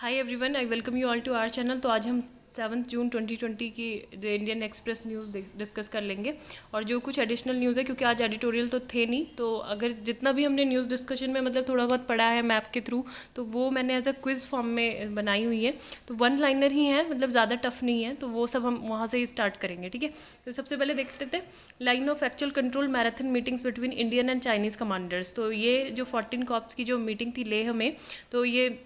Hi everyone, I welcome you all to our channel. तो आज हम 7 जून 2020 की the Indian Express news discuss कर लेंगे और जो कुछ एडिशनल न्यूज़ है, क्योंकि आज एडिटोरियल तो थे नहीं, तो अगर जितना भी हमने न्यूज़ डिस्कशन में मतलब थोड़ा बहुत पढ़ा है मैप के थ्रू, तो वो मैंने एज अ क्विज़ फॉर्म में बनाई हुई है। तो वन लाइनर ही है, मतलब ज़्यादा टफ नहीं है, तो वो सब हम वहाँ से ही स्टार्ट करेंगे। ठीक है, तो सबसे पहले देख लेते हैं line of actual control marathon meetings between Indian and Chinese commanders. तो ये जो 14 कॉप्स की जो मीटिंग थी लेह में, तो ये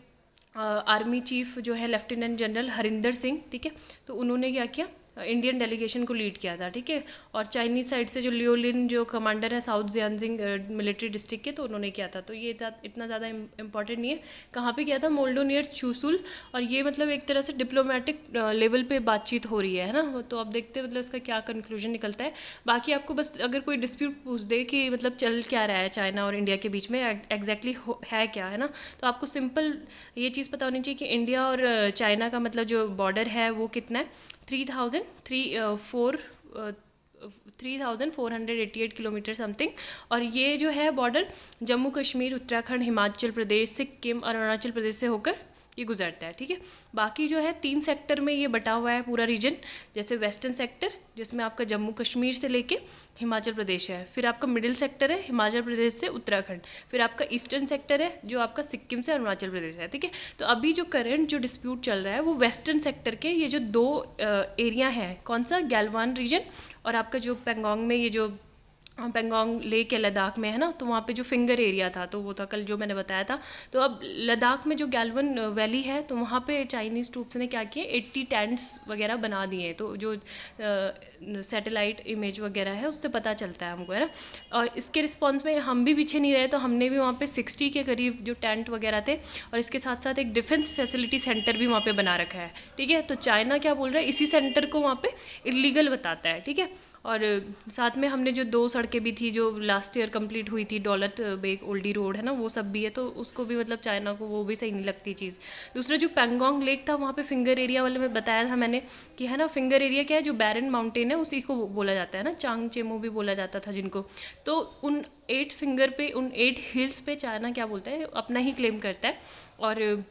आर्मी चीफ जो है लेफ्टिनेंट जनरल हरिंदर सिंह, ठीक है, तो उन्होंने क्या किया, इंडियन डेलीगेशन को लीड किया था। ठीक है, और चाइनीज़ साइड से जो लियोलिन जो कमांडर है साउथ जियांजिंग मिलिट्री डिस्ट्रिक्ट के, तो उन्होंने किया था। तो ये इतना ज़्यादा इंपॉर्टेंट नहीं है कहाँ पे किया था, मोल्डो नियर चूसुल। और ये मतलब एक तरह से डिप्लोमेटिक लेवल पे बातचीत हो रही है ना। तो अब देखते हैं मतलब इसका क्या कंक्लूजन निकलता है। बाकी आपको बस अगर कोई डिस्प्यूट पूछ दे कि मतलब चल क्या रहा है चाइना और इंडिया के बीच में, एग्जैक्टली है क्या, है ना, तो आपको सिंपल ये चीज़ पता होनी चाहिए कि इंडिया और चाइना का मतलब जो बॉर्डर है वो कितना है, 3,488 किलोमीटर समथिंग। और ये जो है बॉर्डर जम्मू कश्मीर, उत्तराखंड, हिमाचल प्रदेश, सिक्किम और अरुणाचल प्रदेश से होकर ये गुजरता है। ठीक है, बाकी जो है 3 सेक्टर में ये बटा हुआ है पूरा रीजन। जैसे वेस्टर्न सेक्टर जिसमें आपका जम्मू कश्मीर से लेके हिमाचल प्रदेश है, फिर आपका मिडिल सेक्टर है हिमाचल प्रदेश से उत्तराखंड, फिर आपका ईस्टर्न सेक्टर है जो आपका सिक्किम से अरुणाचल प्रदेश है। ठीक है, तो अभी जो करंट जो डिस्प्यूट चल रहा है वो वेस्टर्न सेक्टर के ये जो दो एरिया हैं, कौन सा, गैलवान रीजन और आपका जो पेंगोंग में ये जो पेंगोंग लेक है लद्दाख में, है ना, तो वहाँ पे जो फिंगर एरिया था, तो वो था कल जो मैंने बताया था। तो अब लद्दाख में जो गैलवन वैली है, तो वहाँ पे चाइनीज़ ट्रूप्स ने क्या किया, 80 टेंट्स वगैरह बना दिए हैं। तो जो सैटेलाइट इमेज वगैरह है उससे पता चलता है हमको, है ना। और इसके रिस्पॉन्स में हम भी पीछे नहीं रहे, तो हमने भी वहाँ पे 60 के करीब जो टेंट वगैरह थे, और इसके साथ साथ एक डिफेंस फैसिलिटी सेंटर भी वहाँ पे बना रखा है। ठीक है, तो चाइना क्या बोल रहा है, इसी सेंटर को वहाँ पे इलीगल बताता है। ठीक है, और साथ में हमने जो 2 सड़कें भी थी जो लास्ट ईयर कंप्लीट हुई थी, दौलत बेग ओल्डी रोड, है ना, वो सब भी है, तो उसको भी मतलब चाइना को वो भी सही नहीं लगती चीज़। दूसरा जो पेंगोंग लेक था वहाँ पे फिंगर एरिया वाले में बताया था मैंने कि, है ना, फिंगर एरिया क्या है, जो बैरन माउंटेन है उसी को बोला जाता है ना, चांग चेमो भी बोला जाता था जिनको। तो उन 8 फिंगर पे, उन 8 हिल्स पे चाइना क्या बोलता है, अपना ही क्लेम करता है। और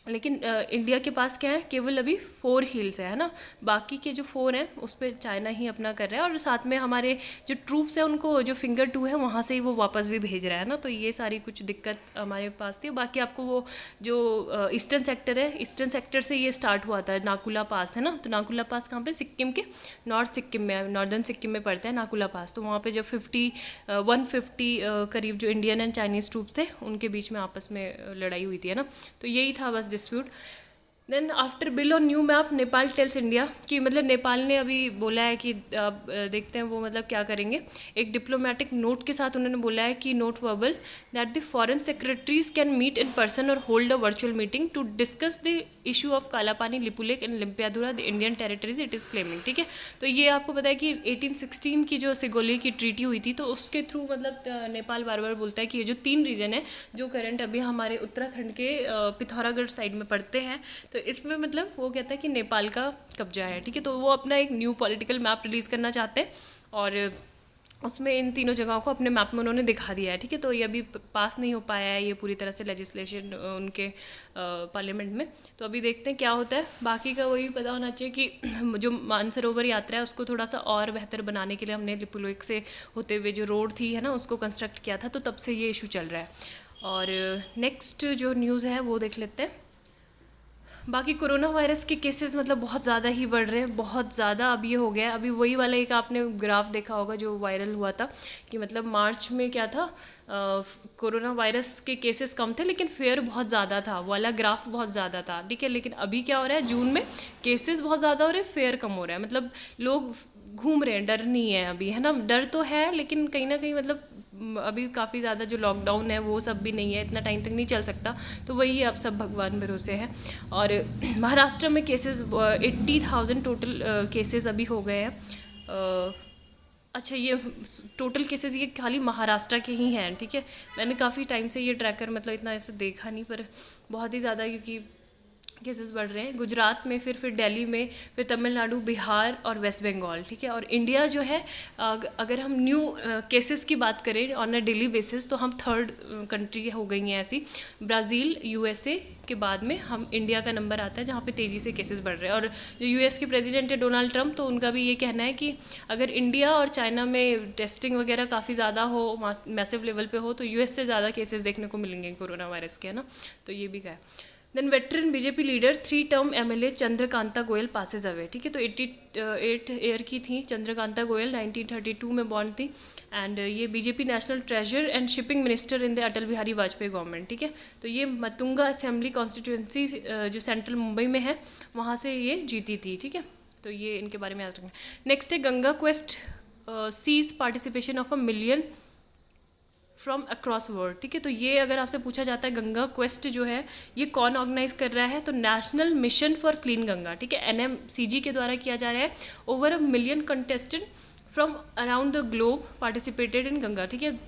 लेकिन इंडिया के पास क्या है, केवल अभी 4 हिल्स है ना, बाकी के जो 4 हैं उस पर चाइना ही अपना कर रहा है। और साथ में हमारे जो ट्रूप्स हैं उनको जो फिंगर 2 है वहाँ से ही वो वापस भी भेज रहा है ना। तो ये सारी कुछ दिक्कत हमारे पास थी। बाकी आपको वो जो ईस्टर्न सेक्टर है, ईस्टर्न सेक्टर से ये स्टार्ट हुआ था, नाकुला पास, है ना। तो नाकुला पास कहाँ पे, सिक्किम के नॉर्थ सिक्किम में, नॉर्दर्न सिक्किम में पड़ता है नाकुला पास। तो वहाँ पे जब 150 करीब जो इंडियन एंड चाइनीज़ ट्रूप्स थे उनके बीच में आपस में लड़ाई हुई थी, है ना। तो यही था बस dispute. Then after bill on new map, Nepal tells India कि मतलब नेपाल ने अभी बोला है कि अब देखते हैं वो मतलब क्या करेंगे। एक डिप्लोमेटिक नोट के साथ उन्होंने बोला है कि note verbal that the foreign secretaries can meet in person और hold a virtual meeting to discuss the issue of Kalapani, Lipulekh and Limpiyadhura the Indian territories it is claiming. ठीक है, तो ये आपको पता है कि 1816 की जो सिगोली की ट्रीटी हुई थी, तो उसके थ्रू मतलब नेपाल बार बार बोलता है कि ये जो 3 रीजन है जो करंट अभी हमारे उत्तराखंड के पिथौरागढ़ साइड में पड़ते हैं, तो इसमें मतलब वो कहता है कि नेपाल का कब्जा है। ठीक है, तो वो अपना एक न्यू पॉलिटिकल मैप रिलीज़ करना चाहते हैं और उसमें इन तीनों जगहों को अपने मैप में उन्होंने दिखा दिया है। ठीक है, तो ये अभी पास नहीं हो पाया है ये पूरी तरह से लेजिस्लेशन उनके पार्लियामेंट में। तो अभी देखते हैं क्या होता है। बाकी का वही पता होना चाहिए कि जो मानसरोवर यात्रा है उसको थोड़ा सा और बेहतर बनाने के लिए हमने लिपुलेक से होते हुए जो रोड थी, है ना, उसको कंस्ट्रक्ट किया था, तो तब से ये इशू चल रहा है। और नेक्स्ट जो न्यूज़ है वो देख लेते हैं। बाकी कोरोना वायरस के केसेस मतलब बहुत ज़्यादा ही बढ़ रहे हैं, बहुत ज़्यादा। अब ये हो गया है, अभी वही वाला एक आपने ग्राफ देखा होगा जो वायरल हुआ था कि मतलब मार्च में क्या था, कोरोना वायरस के केसेस कम थे लेकिन फेयर बहुत ज़्यादा था, वाला ग्राफ बहुत ज़्यादा था। ठीक है, लेकिन अभी क्या हो रहा है, जून में केसेस बहुत ज़्यादा हो रहे हैं, फेयर कम हो रहा है। मतलब लोग घूम रहे हैं, डर नहीं है अभी, है ना, डर तो है लेकिन कहीं ना कहीं मतलब अभी काफ़ी ज़्यादा जो लॉकडाउन है वो सब भी नहीं है, इतना टाइम तक नहीं चल सकता। तो वही अब सब भगवान भरोसे हैं। और महाराष्ट्र में केसेस 80,000 टोटल केसेस अभी हो गए हैं। अच्छा, ये टोटल केसेस ये खाली महाराष्ट्र के ही हैं। ठीक है, मैंने काफ़ी टाइम से ये ट्रैकर मतलब इतना ऐसे देखा नहीं, पर बहुत ही ज़्यादा, क्योंकि केसेस बढ़ रहे हैं, गुजरात में, फिर दिल्ली में, फिर तमिलनाडु, बिहार और वेस्ट बंगाल, ठीक है। और इंडिया जो है अगर हम न्यू केसेस की बात करें ऑन अ डेली बेसिस तो हम थर्ड कंट्री हो गई हैं ऐसी। ब्राज़ील, यूएसए के बाद में हम इंडिया का नंबर आता है जहाँ पे तेज़ी से केसेस बढ़ रहे हैं। और जो यूएस के प्रेसिडेंट है डोनाल्ड ट्रंप, तो उनका भी ये कहना है कि अगर इंडिया और चाइना में टेस्टिंग वगैरह काफ़ी ज़्यादा हो, मैसिव लेवल पे हो, तो यूएस से ज़्यादा केसेस देखने को मिलेंगे कोरोना वायरस के, है ना। तो ये भी क्या है। Then veteran BJP leader 3 term MLA Chandrakanta Goyal passes away, ठीक है। तो 88 ईयर की थी चंद्रकांता गोयल, 1932 में बॉर्न थी। एंड ये BJP national treasure and shipping minister in the Atal Bihari Vajpayee government, ठीक है। तो ये मतुंगा असेंबली कॉन्स्टिट्यूंसी जो सेंट्रल मुंबई में है वहाँ से ये जीती थी, ठीक है। तो ये इनके बारे में याद रखना। नेक्स्ट है Ganga quest sees participation of 1 million from across world, ठीक है। तो ये अगर आपसे पूछा जाता है गंगा क्वेस्ट जो है ये कौन ऑर्गेनाइज कर रहा है, तो national mission for clean Ganga, ठीक है, एनएमसीजी के द्वारा किया जा रहा है। Over 1 million contestant from around the globe participated in Ganga, ठीक है।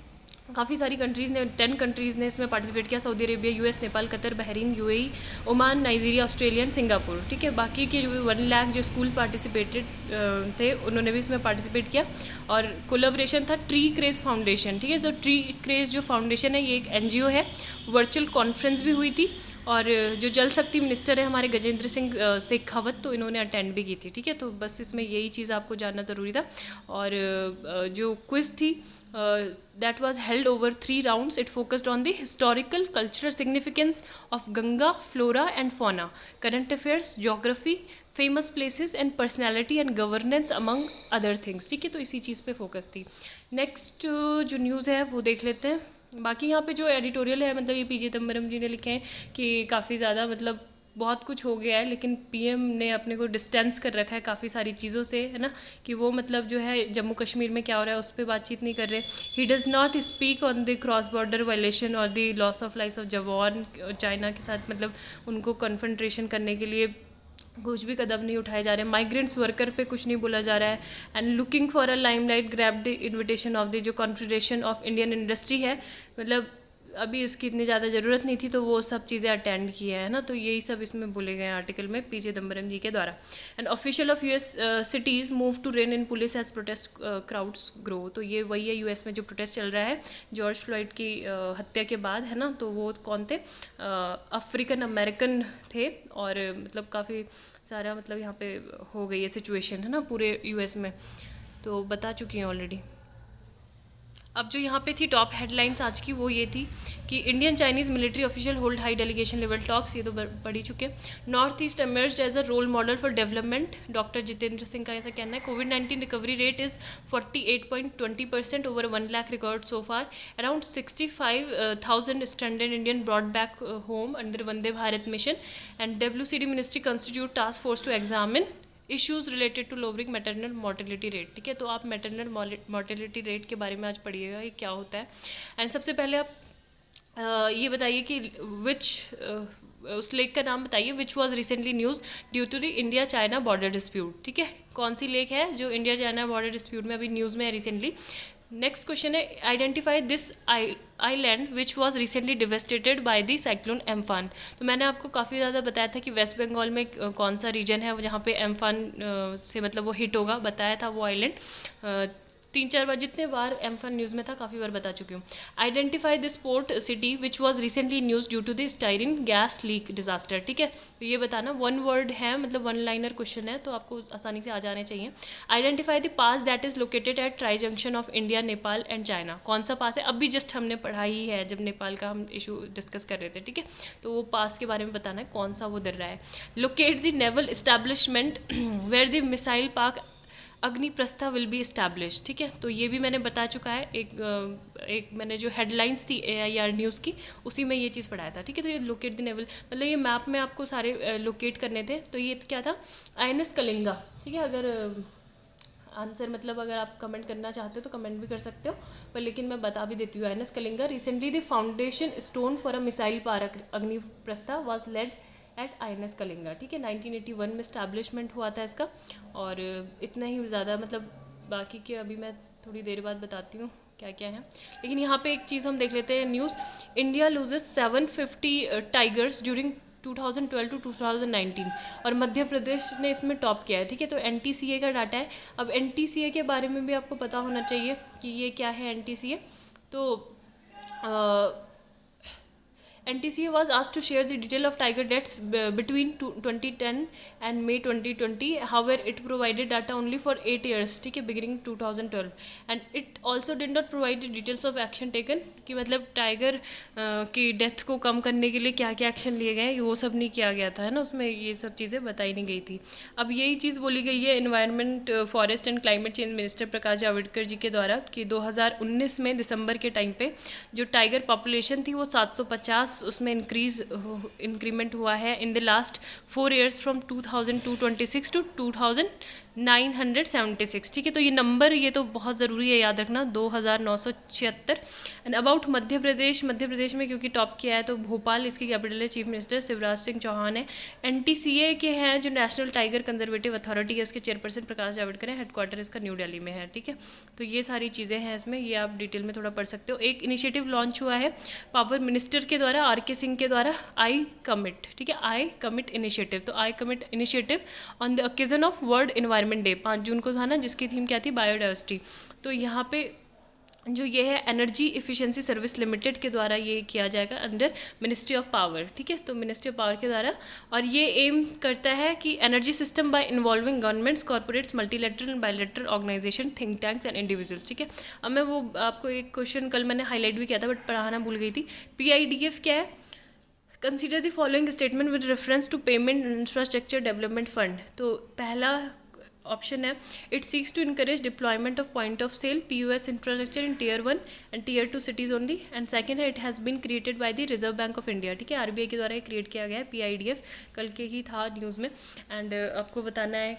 काफ़ी सारी कंट्रीज़ ने 10 कंट्रीज़ ने इसमें पार्टिसिपेट किया, Saudi Arabia, US, Nepal, Qatar, Bahrain, UAE, Oman, Nigeria, Australia, Singapore, ठीक है। बाकी के जो 1 लाख जो स्कूल पार्टिसिपेटेड थे उन्होंने भी इसमें पार्टिसिपेट किया। और कोलैबोरेशन था ट्री क्रेज फाउंडेशन, ठीक है। तो ट्री क्रेज जो फाउंडेशन है ये एक एनजीओ है। वर्चुअल कॉन्फ्रेंस भी हुई थी और जो जल शक्ति मिनिस्टर है हमारे गजेंद्र सिंह शेखावत, तो इन्होंने अटेंड भी की थी, ठीक है। तो बस इसमें यही चीज़ आपको जानना ज़रूरी था। और जो क्विज थी that was held over 3 rounds. It focused on the historical, cultural significance of Ganga, flora and fauna, current affairs, geography, famous places and personality and governance among other things, ठीक है। तो इसी चीज़ पे फोकस थी। Next जो news है वो देख लेते हैं। बाकी यहाँ पे जो एडिटोरियल है मतलब ये पीजे चिदम्बरम जी ने लिखे हैं कि काफ़ी ज़्यादा मतलब बहुत कुछ हो गया है, लेकिन पीएम ने अपने को डिस्टेंस कर रखा है काफ़ी सारी चीज़ों से, है ना, कि वो मतलब जो है जम्मू कश्मीर में क्या हो रहा है उस पर बातचीत नहीं कर रहे। He does not speak on the cross border violation और the loss of life of जवान। चाइना के साथ मतलब उनको कन्फ्रंट्रेशन करने के लिए कुछ भी कदम नहीं उठाए जा रहे। माइग्रेंट्स वर्कर पे कुछ नहीं बोला जा रहा है। And looking for a limelight grab the invitation of the जो कॉन्फेडरेशन ऑफ इंडियन इंडस्ट्री है, मतलब अभी इसकी इतनी ज़्यादा ज़रूरत नहीं थी तो वो सब चीज़ें अटेंड किए हैं ना। तो यही सब इसमें बोले गए हैं आर्टिकल में पी चिदम्बरम जी के द्वारा। And official of US cities move to rein in police as protest crowds grow. तो ये वही है यूएस में जो प्रोटेस्ट चल रहा है जॉर्ज फ्लॉयड की हत्या के बाद, है ना। तो वो कौन थे, अफ्रीकन अमेरिकन थे। और मतलब काफ़ी सारा मतलब यहाँ पे हो गई है सिचुएशन, है ना, पूरे यूएस में, तो बता चुकी हैं ऑलरेडी। अब जो यहाँ पे थी टॉप हेडलाइंस आज की वो ये थी कि Indian Chinese military official hold high delegation level talks, ये तो पढ़ ही चुके। North east emerged as a role model for development, doctor Jitendra Singh का ऐसा कहना है। कोविड-19 recovery rate is 48.20% over 1 lakh record so far. Around 65,000 stranded Indian brought back home under Vande Bharat mission. And WCD ministry constitute task force to examine issues related to lowering maternal mortality rate, ठीक है। तो आप maternal mortality rate के बारे में आज पढ़िएगा ये क्या होता है। एंड सबसे पहले आप ये बताइए कि उस लेक का नाम बताइए which was recently news due to the India China border dispute, ठीक है। कौन सी लेक है जो इंडिया चाइना बॉर्डर डिस्प्यूट में अभी न्यूज़ में है रिसेंटली। नेक्स्ट क्वेश्चन है identify this island which was recently devastated by the cyclone Amphan. तो मैंने आपको काफ़ी ज़्यादा बताया था कि वेस्ट बंगाल में कौन सा रीजन है जहाँ पे एम्फान से मतलब वो हिट होगा, बताया था वो आइलैंड 3-4 बार, जितने बार एम्फान न्यूज़ में था काफ़ी बार बता चुकी हूँ। Identify this port city which was recently news due to the styrene gas leak disaster, ठीक है। तो ये बताना 1 वर्ड है, मतलब 1 लाइनर क्वेश्चन है तो आपको आसानी से आ जाने चाहिए। Identify the pass that is located at tri junction of India, Nepal and China. कौन सा पास है, अभी जस्ट हमने पढ़ाई है जब नेपाल का हम इशू डिस्कस कर रहे थे, ठीक है। तो वो पास के बारे में बताना है कौन सा वो दर रहा है। Locate the naval establishment where the missile park Agniprastha will be establish, ठीक है। तो ये भी मैंने बता चुका है, एक मैंने जो हेडलाइंस थी AIR न्यूज़ की उसी में ये चीज़ पढ़ाया था, ठीक है। तो ये लोकेट द नेवल मतलब ये मैप में आपको सारे लोकेट करने थे। तो ये क्या था, INS कलिंगा, ठीक है। अगर आंसर मतलब अगर आप कमेंट करना चाहते हो तो कमेंट भी कर सकते हो, पर लेकिन मैं बता भी देती हूँ। INS Kalinga recently the foundation stone for a missile park Agniprastha was laid at INS Kalinga, ठीक है। 1981 में स्टैब्लिशमेंट हुआ था इसका। और इतना ही ज़्यादा मतलब बाकी के अभी मैं थोड़ी देर बाद बताती हूँ क्या क्या है। लेकिन यहाँ पे एक चीज़ हम देख लेते हैं news. India loses 750 tigers during 2012 to 2019, और मध्य प्रदेश ने इसमें टॉप किया है, ठीक है। तो NTCA का डाटा है। अब NTCA के बारे में भी आपको पता होना चाहिए कि ये क्या है NTCA। तो NTCA was asked to share the detail of tiger deaths between 2010 and May 2020. However, it provided data only for 8 years, ठीक है, beginning 2012, and it also did not provide the details of action taken, कि मतलब tiger की death को कम करने के लिए क्या क्या एक्शन लिए गए, वो सब नहीं किया गया था, है ना, उसमें ये सब चीज़ें बताई नहीं गई थी। अब यही चीज़ बोली गई है environment, forest and climate change minister Prakash Javadekar ji के द्वारा कि 2019 में दिसंबर के टाइम पे जो टाइगर पॉपुलेशन थी वो 750 उसमें इंक्रीमेंट हुआ है in the last 4 years from 2226 to 2976, ठीक है। तो ये नंबर, ये तो बहुत ज़रूरी है याद रखना, 2976। एंड अबाउट मध्य प्रदेश में क्योंकि टॉप किया है तो भोपाल इसकी कैपिटल है, चीफ मिनिस्टर शिवराज सिंह चौहान है। NTCA के हैं जो नेशनल टाइगर कंजर्वेटिव अथॉरिटी है, इसके चेयरपर्सन प्रकाश जावड़ेकर है, हेडक्वार्टर इसका न्यू दिल्ली में है, ठीक है। तो ये सारी चीज़ें हैं इसमें, ये आप डिटेल में थोड़ा पढ़ सकते हो। एक इनिशिएटिव लॉन्च हुआ है पावर मिनिस्टर के द्वारा, RK सिंह के द्वारा, आई कमिट, ठीक है, आई कमिट इनिशिएटिव। तो I commit initiative on the occasion of world environment day 5 June को था ना, जिसकी थीम क्या थी, बायोडाइवर्सिटी। तो यहाँ पे जो ये है एनर्जी इफिशिएंसी सर्विस लिमिटेड के द्वारा ये किया जाएगा अंडर मिनिस्ट्री ऑफ पावर, ठीक है। तो मिनिस्ट्री ऑफ पावर के द्वारा, और ये एम करता है कि energy system by involving governments, corporates, multilateral and bilateral organisation, think tanks and individuals, ठीक है। अब मैं वो आपको एक क्वेश्चन कल मैंने हाईलाइट भी किया था बट पढ़ाना भूल गई थी। PIDF क्या है, consider the following statement with reference to payment infrastructure development fund. तो पहला ऑप्शन है, it seeks to encourage deployment of point of sale POS infrastructure in Tier 1 and Tier 2 cities only. And second है, it has been created by the Reserve Bank of India, ठीक है, RBI के द्वारा ये create किया गया है PIDF, कल के ही था न्यूज़ में। एंड आपको बताना है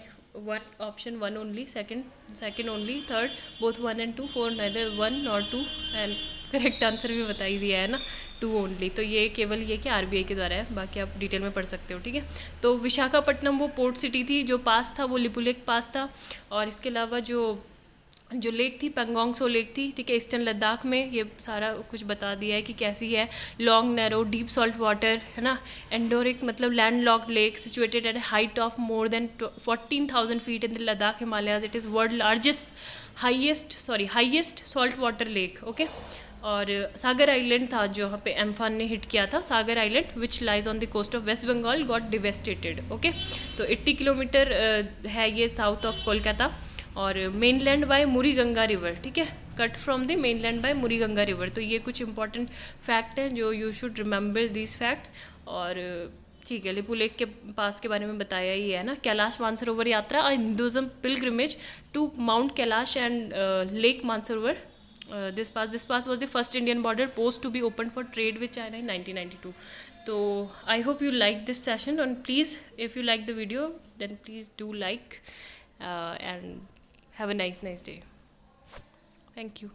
option 1 only, second only, third both 1 and 2, 4 neither 1 nor 2, and correct answer भी बता ही दिया है ना, 2 ओनली। तो ये केवल ये कि RBI के द्वारा है, बाकी आप डिटेल में पढ़ सकते हो, ठीक है। तो विशाखापट्टनम वो पोर्ट सिटी थी, जो पास था वो लिपुलेख पास था, और इसके अलावा जो लेक थी पेंगोंग सो लेक थी, ठीक है, ईस्टर्न लद्दाख में। ये सारा कुछ बता दिया है कि कैसी है, long narrow deep salt water, है ना, एंडोरिक मतलब land locked lake situated at height of more than 14,000 feet in the Ladakh Himalayas. It is world largest highest salt water lake, okay. और सागर आइलैंड था जो यहाँ पे एम्फान ने हिट किया था, Sagar island which lies on the coast of West Bengal got devastated, okay. तो 80 kilometre है ये साउथ ऑफ कोलकाता, और mainland by Muri Ganga river, ठीक है, cut from the mainland by Muri Ganga river. तो ये कुछ इंपॉर्टेंट फैक्ट हैं जो you should remember these facts. और ठीक है, लिपुलेख के पास के बारे में बताया ही है ना। Kailash Mansarovar Yatra, Hinduism pilgrimage to Mount Kailash and lake Mansarovar. This pass was the first Indian border post to be opened for trade with China in 1992. So I hope you like this session, and please, if you like the video, then please do like and have a nice day. Thank you.